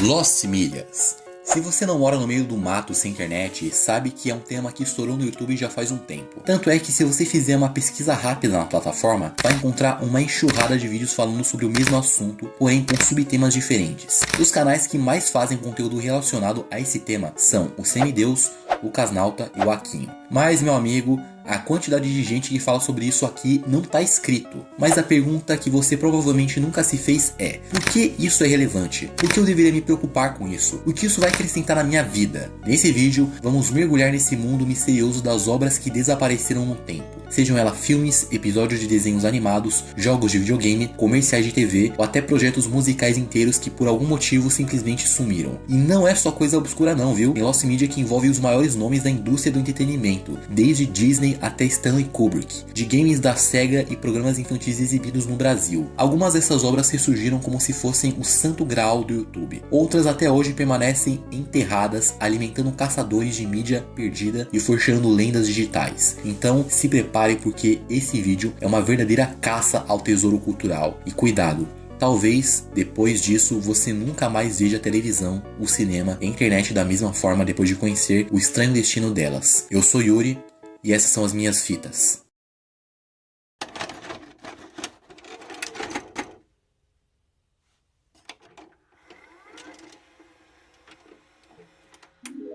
Lost Milhas. Se você não mora no meio do mato sem internet, sabe que é um tema que estourou no YouTube já faz um tempo. Tanto é que se você fizer uma pesquisa rápida na plataforma, vai encontrar uma enxurrada de vídeos falando sobre o mesmo assunto, porém com subtemas diferentes. Os canais que mais fazem conteúdo relacionado a esse tema são o Semideus, o Casnauta e o Aquinho. Mas, meu amigo, a quantidade de gente que fala sobre isso aqui não tá escrito. Mas a pergunta que você provavelmente nunca se fez é: por que isso é relevante? Por que eu deveria me preocupar com isso? O que isso vai acrescentar na minha vida? Nesse vídeo, vamos mergulhar nesse mundo misterioso das obras que desapareceram no tempo. Sejam elas filmes, episódios de desenhos animados, jogos de videogame, comerciais de TV ou até projetos musicais inteiros que por algum motivo simplesmente sumiram. E não é só coisa obscura não, viu? Tem Lost Media que envolve os maiores nomes da indústria do entretenimento, desde Disney até Stanley Kubrick, de games da Sega e programas infantis exibidos no Brasil. Algumas dessas obras ressurgiram como se fossem o santo graal do YouTube. Outras até hoje permanecem enterradas, alimentando caçadores de mídia perdida e forjando lendas digitais. Então se prepare porque esse vídeo é uma verdadeira caça ao tesouro cultural. E cuidado, talvez depois disso você nunca mais veja a televisão, o cinema e a internet da mesma forma depois de conhecer o estranho destino delas. Eu sou Yuri e essas são as minhas fitas.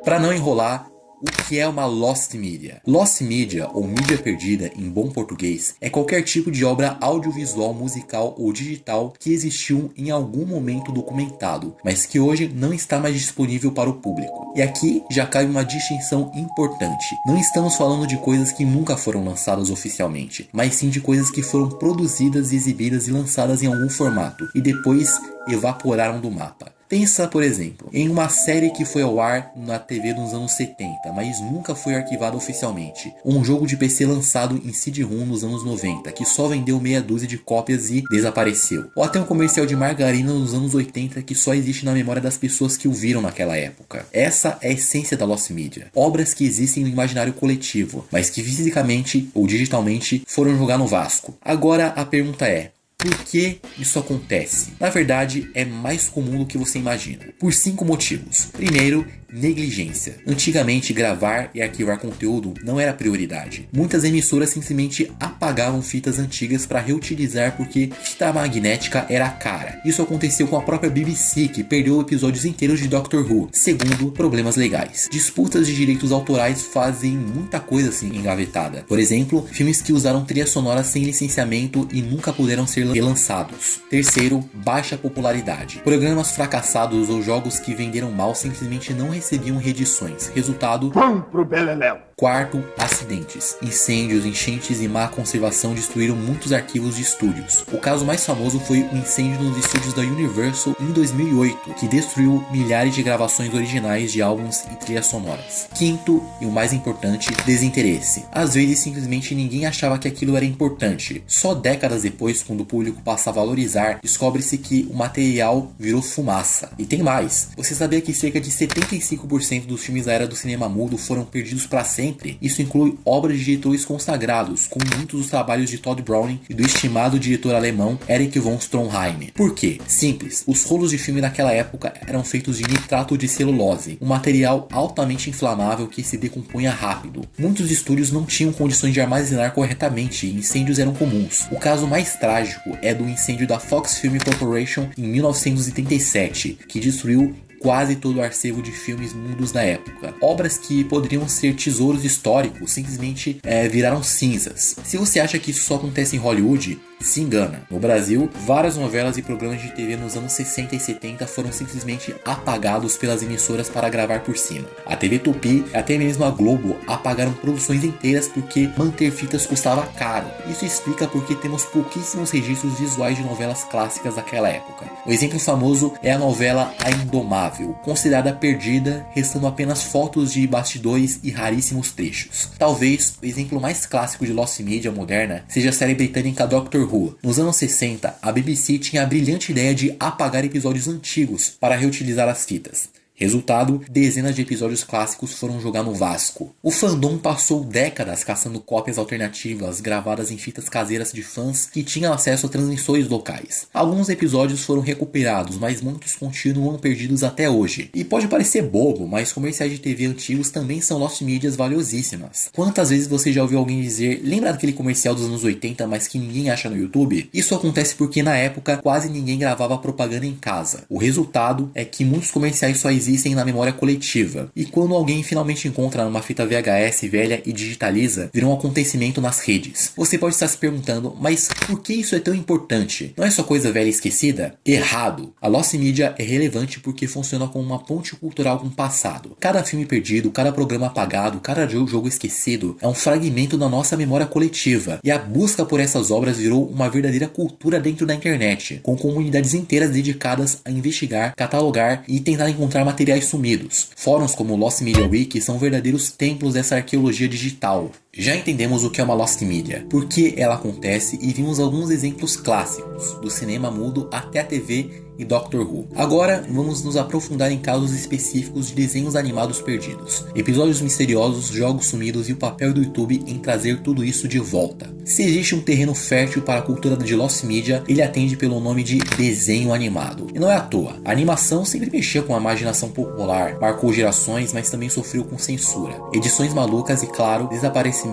Para não enrolar, o que é uma Lost Media? Lost Media, ou mídia perdida em bom português, é qualquer tipo de obra audiovisual, musical ou digital que existiu em algum momento documentado, mas que hoje não está mais disponível para o público. E aqui já cabe uma distinção importante. Não estamos falando de coisas que nunca foram lançadas oficialmente, mas sim de coisas que foram produzidas, exibidas e lançadas em algum formato, e depois evaporaram do mapa. Pensa, por exemplo, em uma série que foi ao ar na TV nos anos 70, mas nunca foi arquivada oficialmente. Um jogo de PC lançado em CD-ROM nos anos 90, que só vendeu meia dúzia de cópias e desapareceu. Ou até um comercial de margarina nos anos 80 que só existe na memória das pessoas que o viram naquela época. Essa é a essência da Lost Media. Obras que existem no imaginário coletivo, mas que fisicamente ou digitalmente foram jogar no Vasco. Agora a pergunta é: por que isso acontece? Na verdade, é mais comum do que você imagina. Por 5 motivos. Primeiro, negligência. Antigamente, gravar e arquivar conteúdo não era prioridade. Muitas emissoras simplesmente apagavam fitas antigas para reutilizar porque fita magnética era cara. Isso aconteceu com a própria BBC, que perdeu episódios inteiros de Doctor Who. Segundo, problemas legais. Disputas de direitos autorais fazem muita coisa assim engavetada. Por exemplo, filmes que usaram trilhas sonoras sem licenciamento e nunca puderam ser relançados. Terceiro, baixa popularidade. Programas fracassados ou jogos que venderam mal simplesmente não recebiam reedições. Resultado: vão pro beleléu. Quarto, acidentes. Incêndios, enchentes e má conservação destruíram muitos arquivos de estúdios. O caso mais famoso foi o incêndio nos estúdios da Universal em 2008, que destruiu milhares de gravações originais de álbuns e trilhas sonoras. Quinto, e o mais importante, desinteresse. Às vezes simplesmente ninguém achava que aquilo era importante. Só décadas depois, quando o público passa a valorizar, descobre-se que o material virou fumaça. E tem mais. Você sabia que cerca de 75% dos filmes da era do cinema mudo foram perdidos para sempre? Isso inclui obras de diretores consagrados, como muitos dos trabalhos de Todd Browning e do estimado diretor alemão Erich von Stroheim. Por quê? Simples. Os rolos de filme naquela época eram feitos de nitrato de celulose, um material altamente inflamável que se decompunha rápido. Muitos estúdios não tinham condições de armazenar corretamente e incêndios eram comuns. O caso mais trágico é do incêndio da Fox Film Corporation em 1937, que destruiu quase todo o acervo de filmes mudos da época. Obras que poderiam ser tesouros históricos simplesmente viraram cinzas. Se você acha que isso só acontece em Hollywood, se engana. No Brasil, várias novelas e programas de TV nos anos 60 e 70 foram simplesmente apagados pelas emissoras para gravar por cima. A TV Tupi e até mesmo a Globo apagaram produções inteiras porque manter fitas custava caro. Isso explica porque temos pouquíssimos registros visuais de novelas clássicas daquela época. O exemplo famoso é a novela A Indomável, considerada perdida, restando apenas fotos de bastidores e raríssimos trechos. Talvez o exemplo mais clássico de Lost Media moderna seja a série britânica Doctor Who. Nos anos 60, a BBC tinha a brilhante ideia de apagar episódios antigos para reutilizar as fitas. Resultado, dezenas de episódios clássicos foram jogar no Vasco. O fandom passou décadas caçando cópias alternativas gravadas em fitas caseiras de fãs que tinham acesso a transmissões locais. Alguns episódios foram recuperados, mas muitos continuam perdidos até hoje. E pode parecer bobo, mas comerciais de TV antigos também são lost medias valiosíssimas. Quantas vezes você já ouviu alguém dizer, lembra daquele comercial dos anos 80, mas que ninguém acha no YouTube? Isso acontece porque na época quase ninguém gravava propaganda em casa. O resultado é que muitos comerciais só existem na memória coletiva. E quando alguém finalmente encontra numa fita VHS velha e digitaliza, vira um acontecimento nas redes. Você pode estar se perguntando, mas por que isso é tão importante? Não é só coisa velha e esquecida? Errado! A Lost Media é relevante porque funciona como uma ponte cultural com o passado. Cada filme perdido, cada programa apagado, cada jogo esquecido é um fragmento da nossa memória coletiva. E a busca por essas obras virou uma verdadeira cultura dentro da internet, com comunidades inteiras dedicadas a investigar, catalogar e tentar encontrar materiais sumidos. Fóruns como o Lost Media Wiki são verdadeiros templos dessa arqueologia digital. Já entendemos o que é uma Lost Media, por que ela acontece e vimos alguns exemplos clássicos, do cinema mudo até a TV e Doctor Who. Agora vamos nos aprofundar em casos específicos de desenhos animados perdidos, episódios misteriosos, jogos sumidos e o papel do YouTube em trazer tudo isso de volta. Se existe um terreno fértil para a cultura de Lost Media, ele atende pelo nome de desenho animado. E não é à toa, a animação sempre mexeu com a imaginação popular, marcou gerações, mas também sofreu com censura, edições malucas e, claro, desaparecimentos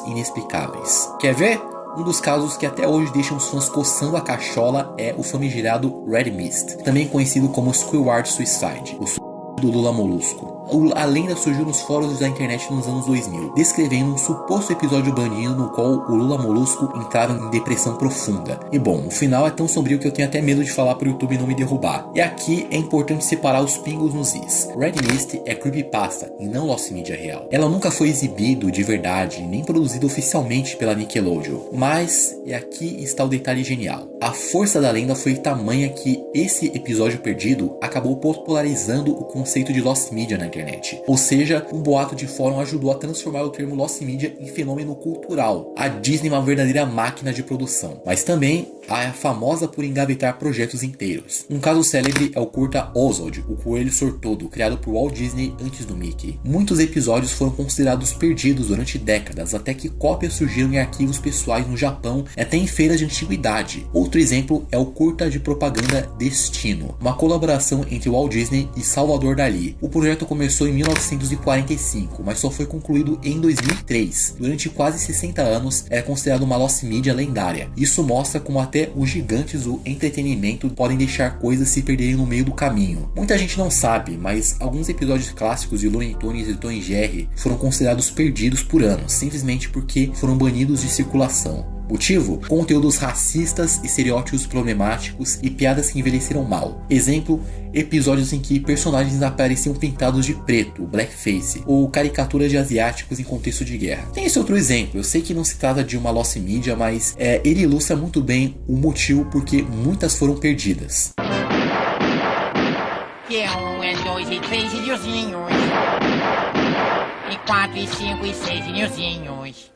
inexplicáveis. Quer ver? Um dos casos que até hoje deixam os fãs coçando a cachola é o famigerado Red Mist, também conhecido como Squidward Suicide, o suicídio do Lula Molusco. A lenda surgiu nos fóruns da internet nos anos 2000, descrevendo um suposto episódio banido no qual o Lula Molusco entrava em depressão profunda. E bom, o final é tão sombrio que eu tenho até medo de falar para o YouTube não me derrubar. E aqui é importante separar os pingos nos is. Red Mist é creepypasta e não Lost Media real. Ela nunca foi exibido de verdade, nem produzido oficialmente pela Nickelodeon. Mas, e aqui está o detalhe genial. A força da lenda foi tamanha que esse episódio perdido acabou popularizando o conceito de Lost Media na internet. Ou seja, um boato de fórum ajudou a transformar o termo Lost Media em fenômeno cultural. A Disney é uma verdadeira máquina de produção, mas também é famosa por engavetar projetos inteiros. Um caso célebre é o curta Oswald, o Coelho Sortudo, criado por Walt Disney antes do Mickey. Muitos episódios foram considerados perdidos durante décadas, até que cópias surgiram em arquivos pessoais no Japão e até em feiras de antiguidade. Outro exemplo é o curta de propaganda Destino, uma colaboração entre Walt Disney e Salvador Dalí. O projeto começou em 1945, mas só foi concluído em 2003. Durante quase 60 anos, é considerado uma Lost Media lendária. Isso mostra como até os gigantes do entretenimento podem deixar coisas se perderem no meio do caminho. Muita gente não sabe, mas alguns episódios clássicos de Looney Tunes e Tom e Jerry foram considerados perdidos por anos, simplesmente porque foram banidos de circulação. Motivo? Conteúdos racistas, estereótipos problemáticos e piadas que envelheceram mal. Exemplo, episódios em que personagens apareciam pintados de preto, blackface, ou caricaturas de asiáticos em contexto de guerra. Tem esse outro exemplo, eu sei que não se trata de uma Lost Media, mas ele ilustra muito bem o motivo porque muitas foram perdidas. É 1, é 2 e 3 idiozinhos. E 4 e 5 e 6 idiozinhos.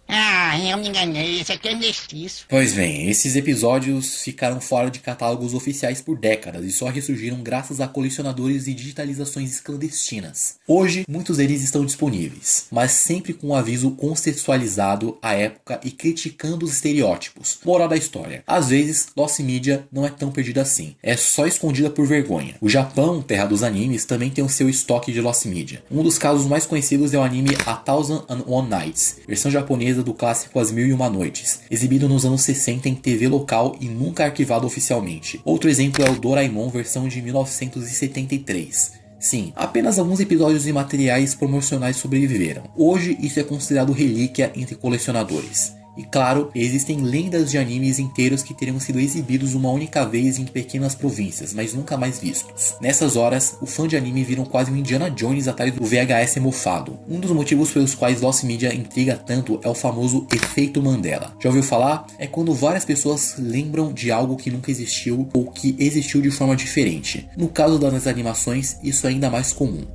Ah, eu me enganei, esse aqui é mestiço. Pois bem, esses episódios ficaram fora de catálogos oficiais por décadas e só ressurgiram graças a colecionadores e digitalizações clandestinas. Hoje, muitos deles estão disponíveis, mas sempre com um aviso contextualizado à época e criticando os estereótipos. Moral da história, às vezes, Lost Media não é tão perdida assim, é só escondida por vergonha. O Japão, terra dos animes, também tem o seu estoque de Lost Media. Um dos casos mais conhecidos é o anime A Thousand and One Nights, versão japonesa do clássico As Mil e Uma Noites, exibido nos anos 60 em TV local e nunca arquivado oficialmente. Outro exemplo é o Doraemon versão de 1973. Sim, apenas alguns episódios e materiais promocionais sobreviveram. Hoje isso é considerado relíquia entre colecionadores. E claro, existem lendas de animes inteiros que teriam sido exibidos uma única vez em pequenas províncias, mas nunca mais vistos. Nessas horas, o fã de anime viram quase um Indiana Jones atrás do VHS mofado. Um dos motivos pelos quais Lost Media intriga tanto é o famoso efeito Mandela. Já ouviu falar? É quando várias pessoas lembram de algo que nunca existiu ou que existiu de forma diferente. No caso das animações, isso é ainda mais comum.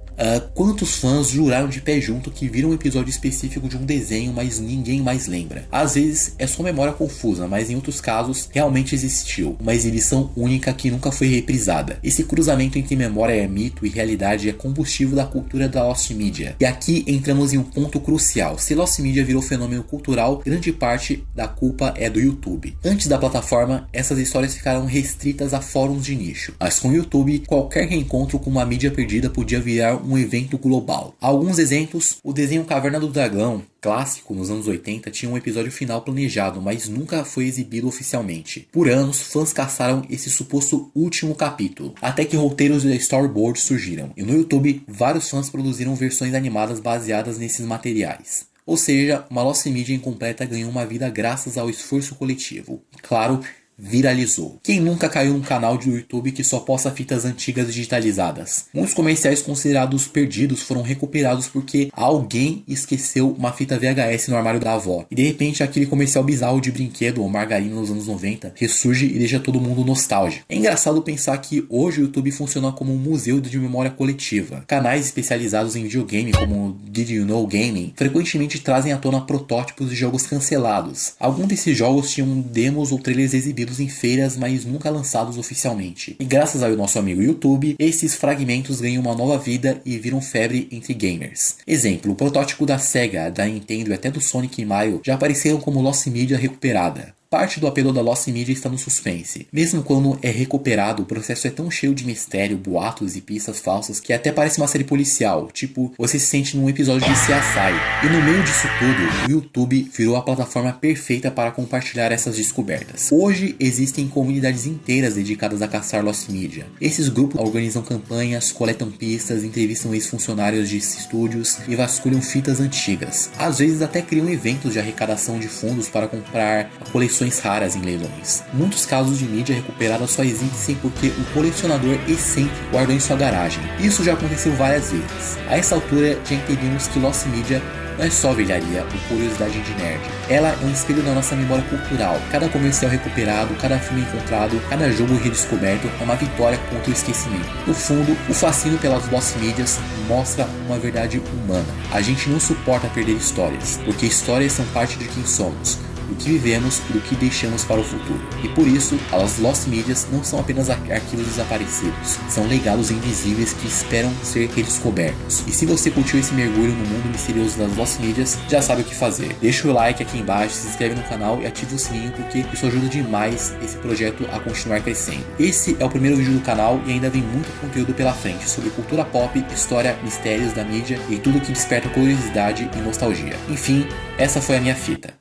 Quantos fãs juraram de pé junto que viram um episódio específico de um desenho, mas ninguém mais lembra? Às Às vezes é só memória confusa, mas em outros casos realmente existiu uma exibição única que nunca foi reprisada. Esse cruzamento entre memória, mito e realidade é combustível da cultura da Lost Media. E aqui entramos em um ponto crucial. Se Lost Media virou fenômeno cultural, grande parte da culpa é do YouTube. Antes da plataforma, essas histórias ficaram restritas a fóruns de nicho, mas com o YouTube, qualquer reencontro com uma mídia perdida podia virar um evento global. Alguns exemplos: o desenho Caverna do Dragão, clássico nos anos 80, tinha um episódio final planejado, mas nunca foi exibido oficialmente. Por anos, fãs caçaram esse suposto último capítulo, até que roteiros e storyboards surgiram, e no YouTube vários fãs produziram versões animadas baseadas nesses materiais. Ou seja, uma Lost Media incompleta ganhou uma vida graças ao esforço coletivo. Claro, viralizou. Quem nunca caiu num canal de YouTube que só posta fitas antigas digitalizadas? Muitos comerciais considerados perdidos foram recuperados porque alguém esqueceu uma fita VHS no armário da avó. E de repente aquele comercial bizarro de brinquedo ou margarina nos anos 90 ressurge e deixa todo mundo nostálgico. É engraçado pensar que hoje o YouTube funciona como um museu de memória coletiva. Canais especializados em videogame como Did You Know Gaming frequentemente trazem à tona protótipos de jogos cancelados. Alguns desses jogos tinham demos ou trailers exibidos em feiras, mas nunca lançados oficialmente. E graças ao nosso amigo YouTube, esses fragmentos ganham uma nova vida e viram febre entre gamers. Exemplo, o protótipo da Sega, da Nintendo e até do Sonic e Mario já apareceram como Lost Media recuperada. Parte do apelo da Lost Media está no suspense. Mesmo quando é recuperado, o processo é tão cheio de mistério, boatos e pistas falsas que até parece uma série policial, tipo, você se sente num episódio de CSI. E no meio disso tudo, o YouTube virou a plataforma perfeita para compartilhar essas descobertas. Hoje existem comunidades inteiras dedicadas a caçar Lost Media. Esses grupos organizam campanhas, coletam pistas, entrevistam ex-funcionários de estúdios e vasculham fitas antigas. Às vezes até criam eventos de arrecadação de fundos para comprar coleções raras em leilões. Muitos casos de mídia recuperada só existem porque o colecionador excêntrico guardou em sua garagem. Isso já aconteceu várias vezes. A essa altura já entendemos que Lost Media não é só velharia ou curiosidade de nerd. Ela é um espelho da nossa memória cultural. Cada comercial recuperado, cada filme encontrado, cada jogo redescoberto é uma vitória contra o esquecimento. No fundo, o fascínio pelas Lost Medias mostra uma verdade humana. A gente não suporta perder histórias, porque histórias são parte de quem somos, do que vivemos e do que deixamos para o futuro. E por isso, as Lost Medias não são apenas arquivos desaparecidos, são legados invisíveis que esperam ser redescobertos. E se você curtiu esse mergulho no mundo misterioso das Lost Medias, já sabe o que fazer. Deixa o like aqui embaixo, se inscreve no canal e ativa o sininho, porque isso ajuda demais esse projeto a continuar crescendo. Esse é o primeiro vídeo do canal e ainda vem muito conteúdo pela frente sobre cultura pop, história, mistérios da mídia e tudo que desperta curiosidade e nostalgia. Enfim, essa foi a minha fita.